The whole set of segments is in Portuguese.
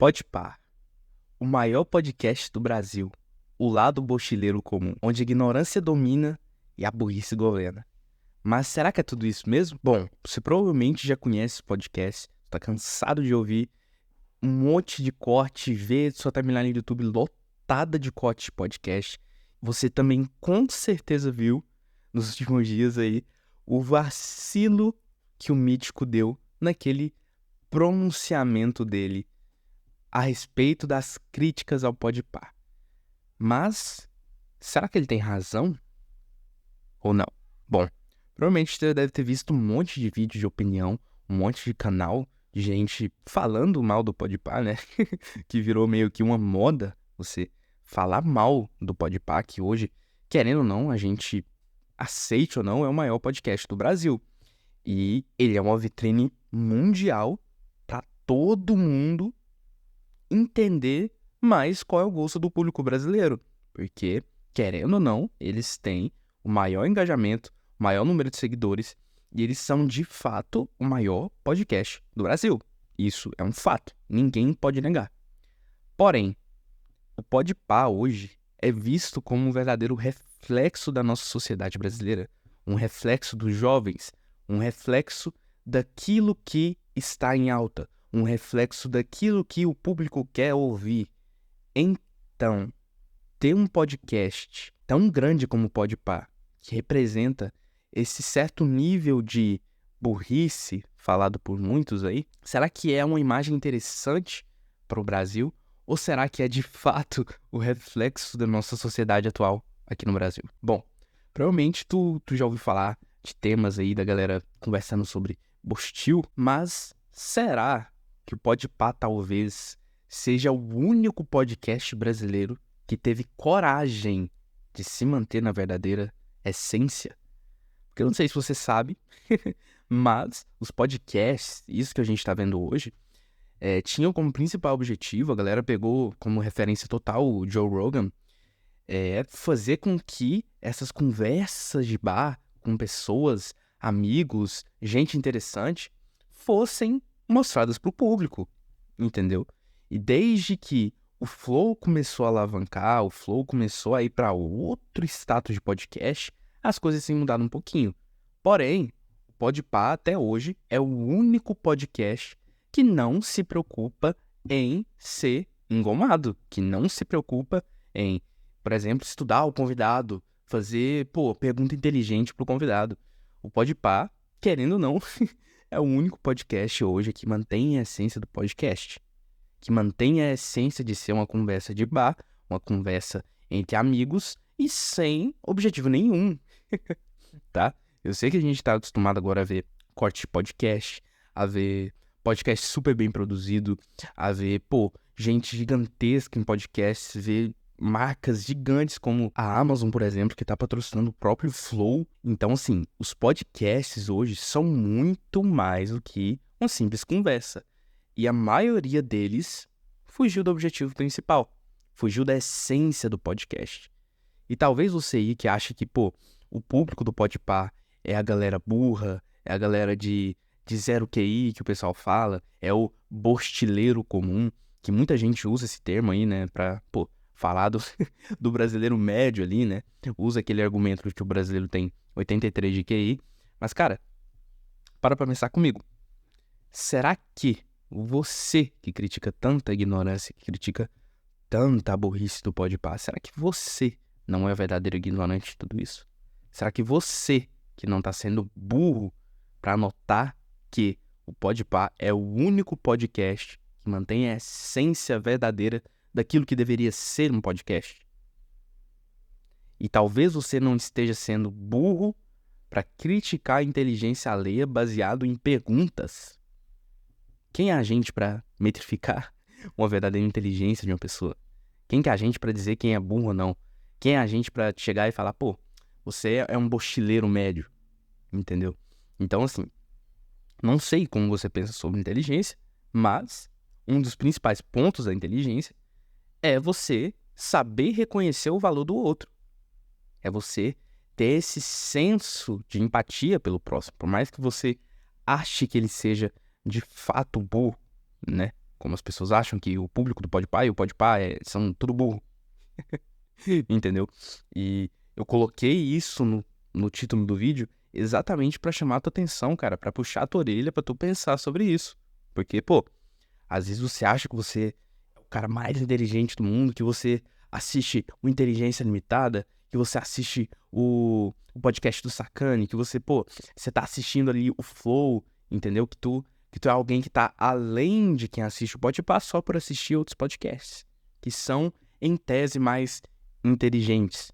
Podpar, o maior podcast do Brasil, o lado mochileiro comum, onde a ignorância domina e a burrice governa. Mas será que é tudo isso mesmo? Bom, você provavelmente já conhece esse podcast, está cansado de ouvir um monte de corte, ver sua timeline do YouTube lotada de corte de podcast. Você também com certeza viu, nos últimos dias aí, o vacilo que o Mítico deu naquele pronunciamento dele a respeito das críticas ao Podpar. Mas, será que ele tem razão? Ou não? Bom, provavelmente você deve ter visto um monte de vídeo de opinião, um monte de canal de gente falando mal do Podpar, né? Que virou meio que uma moda você falar mal do Podpar, que hoje, querendo ou não, a gente aceite ou não, é o maior podcast do Brasil. E ele é uma vitrine mundial para todo mundo entender mais qual é o gosto do público brasileiro. Porque, querendo ou não, eles têm o maior engajamento, o maior número de seguidores, e eles são, de fato, o maior podcast do Brasil. Isso é um fato, ninguém pode negar. Porém, o Podpar hoje é visto como um verdadeiro reflexo da nossa sociedade brasileira, um reflexo dos jovens, um reflexo daquilo que está em alta, um reflexo daquilo que o público quer ouvir. Então, ter um podcast tão grande como o Podpar, que representa esse certo nível de burrice falado por muitos aí, será que é uma imagem interessante para o Brasil? Ou será que é de fato o reflexo da nossa sociedade atual aqui no Brasil? Bom, provavelmente tu já ouviu falar de temas aí da galera conversando sobre Bostil, mas será que o Podpar talvez seja o único podcast brasileiro que teve coragem de se manter na verdadeira essência? Porque eu não sei se você sabe, mas os podcasts, isso que a gente está vendo hoje, tinham como principal objetivo, a galera pegou como referência total o Joe Rogan, fazer com que essas conversas de bar com pessoas, amigos, gente interessante, fossem mostradas para o público, entendeu? E desde que o Flow começou a alavancar, o Flow começou a ir para outro status de podcast, as coisas têm mudado um pouquinho. Porém, o Podpar até hoje é o único podcast que não se preocupa em ser engomado, que não se preocupa em, por exemplo, estudar o convidado, fazer, pergunta inteligente pro convidado. O Podpar, querendo ou não, é o único podcast hoje que mantém a essência do podcast, que mantém a essência de ser uma conversa de bar, uma conversa entre amigos e sem objetivo nenhum, tá? Eu sei que a gente tá acostumado agora a ver corte de podcast, a ver podcast super bem produzido, a ver, gente gigantesca em podcast, ver marcas gigantes como a Amazon, por exemplo, que tá patrocinando o próprio Flow. Então, assim, os podcasts hoje são muito mais do que uma simples conversa. E a maioria deles fugiu do objetivo principal, fugiu da essência do podcast. E talvez você aí que acha que, o público do Podpar é a galera burra, é a galera de zero QI que o pessoal fala, é o bostileiro comum, que muita gente usa esse termo aí, né, pra, falar do brasileiro médio ali, né, usa aquele argumento de que o brasileiro tem 83 de QI, mas, cara, para pra pensar comigo, será que você que critica tanta ignorância, que critica tanta burrice do Podpar, será que você não é o verdadeiro ignorante de tudo isso? Será que você que não tá sendo burro pra notar que o Podpar é o único podcast que mantém a essência verdadeira daquilo que deveria ser um podcast? E talvez você não esteja sendo burro para criticar a inteligência alheia baseado em perguntas. Quem é a gente para metrificar uma verdadeira inteligência de uma pessoa? Quem que é a gente para dizer quem é burro ou não? Quem é a gente para chegar e falar, você é um mochileiro médio, entendeu? Então, assim, não sei como você pensa sobre inteligência, mas um dos principais pontos da inteligência é você saber reconhecer o valor do outro. É você ter esse senso de empatia pelo próximo. Por mais que você ache que ele seja de fato burro, né? Como as pessoas acham que o público do Podpah e o Podpah são tudo burro. Entendeu? E eu coloquei isso no título do vídeo exatamente pra chamar a tua atenção, cara, pra puxar a tua orelha, pra tu pensar sobre isso. Porque, pô, às vezes você acha que você é o cara mais inteligente do mundo, que você assiste o Inteligência Limitada, que você assiste o podcast do Sacani, que você, pô, você tá assistindo ali o Flow, entendeu? Que tu é alguém que tá além de quem assiste o Podpah só por assistir outros podcasts, que são, em tese, mais inteligentes,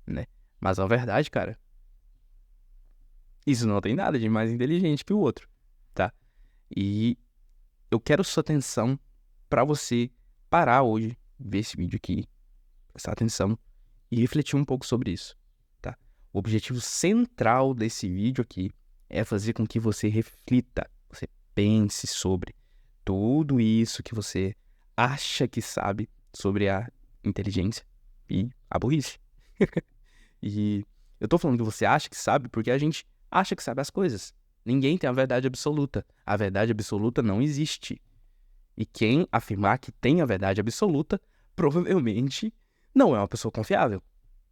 né? Mas a verdade, cara, isso não tem nada de mais inteligente que o outro, tá? E eu quero sua atenção pra você parar hoje, ver esse vídeo aqui, prestar atenção e refletir um pouco sobre isso, tá? O objetivo central desse vídeo aqui é fazer com que você reflita, você pense sobre tudo isso que você acha que sabe sobre a inteligência e a burrice. E eu tô falando que você acha que sabe porque a gente acha que sabe as coisas. Ninguém tem a verdade absoluta. A verdade absoluta não existe. E quem afirmar que tem a verdade absoluta, provavelmente não é uma pessoa confiável.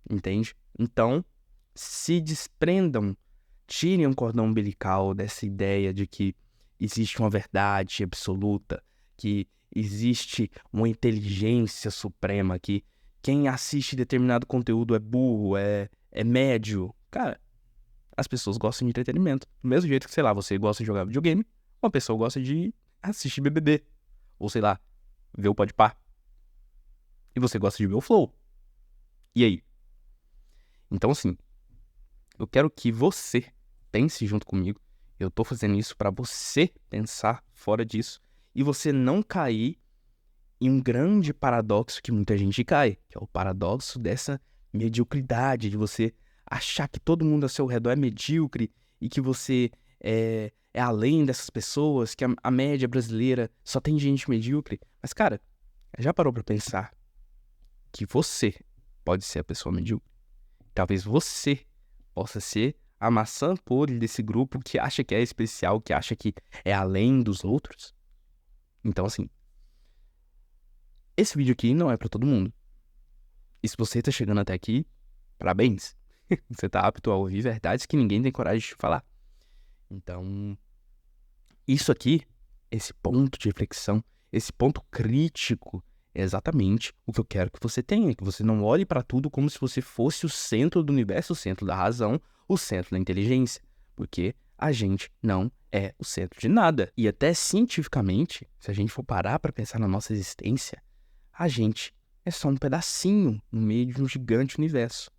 Entende? Então, se desprendam, tirem um cordão umbilical dessa ideia de que existe uma verdade absoluta, que existe uma inteligência suprema, que quem assiste determinado conteúdo é burro, é médio. Cara, as pessoas gostam de entretenimento. Do mesmo jeito que, sei lá, você gosta de jogar videogame, uma pessoa gosta de assistir BBB. Ou, sei lá, ver o Podpah. E você gosta de ver o Flow. E aí? Então, assim, eu quero que você pense junto comigo. Eu tô fazendo isso pra você pensar fora disso. E você não cair em um grande paradoxo que muita gente cai. Que é o paradoxo dessa mediocridade. De você achar que todo mundo ao seu redor é medíocre. E que você é além dessas pessoas. Que a média brasileira só tem gente medíocre. Mas, cara, já parou pra pensar que você pode ser a pessoa medíocre? Talvez você possa ser a maçã podre desse grupo que acha que é especial, que acha que é além dos outros. Então, assim, esse vídeo aqui não é pra todo mundo. E se você tá chegando até aqui, parabéns. Você tá apto a ouvir verdades que ninguém tem coragem de falar. Então, isso aqui, esse ponto de reflexão, esse ponto crítico, é exatamente o que eu quero que você tenha. Que você não olhe pra tudo como se você fosse o centro do universo, o centro da razão, o centro da inteligência. Porque a gente não é o centro de nada. E até cientificamente, se a gente for parar pra pensar na nossa existência, a gente é só um pedacinho no meio de um gigante universo.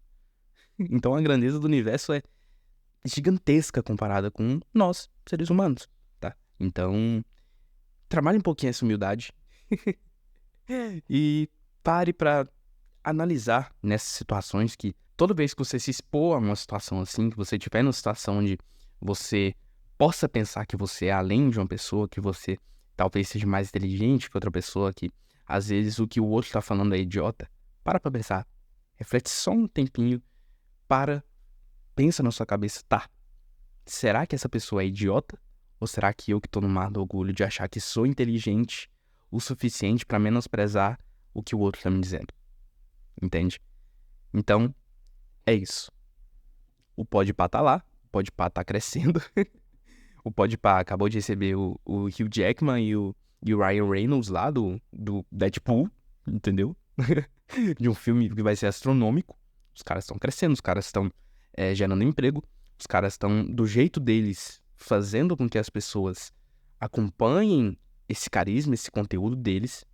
Então a grandeza do universo é gigantesca comparada com nós, seres humanos, tá? Então, trabalhe um pouquinho essa humildade e pare pra analisar nessas situações que toda vez que você se expor a uma situação assim, que você estiver numa situação onde você possa pensar que você é além de uma pessoa, que você talvez seja mais inteligente que outra pessoa, que às vezes o que o outro tá falando é idiota, para pra pensar. Reflete só um tempinho, pensa na sua cabeça, tá, será que essa pessoa é idiota? Ou será que eu que tô no mar do orgulho de achar que sou inteligente o suficiente pra menosprezar o que o outro tá me dizendo? Entende? Então, é isso. O Podpah tá lá, o Podpah tá crescendo. O Podpah acabou de receber o Hugh Jackman e o Ryan Reynolds lá do Deadpool, entendeu? De um filme que vai ser astronômico. Os caras estão crescendo, os caras estão gerando emprego, os caras estão, do jeito deles, fazendo com que as pessoas acompanhem esse carisma, esse conteúdo deles.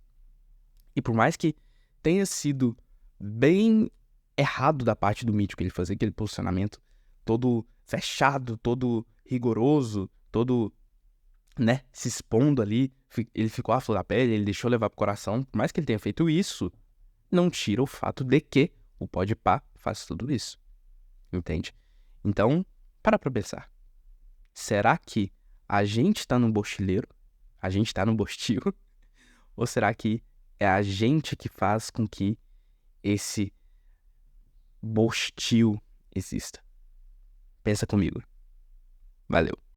E por mais que tenha sido bem errado da parte do Mítico ele fazer aquele posicionamento todo fechado, todo rigoroso, todo, né, se expondo ali, ele ficou à flor da pele, ele deixou levar pro coração. Por mais que ele tenha feito isso, não tira o fato de que o Podpah faz tudo isso. Entende? Então, para pra pensar. Será que a gente tá no bochileiro? A gente tá no bostil? Ou será que é a gente que faz com que esse bostil exista? Pensa comigo. Valeu.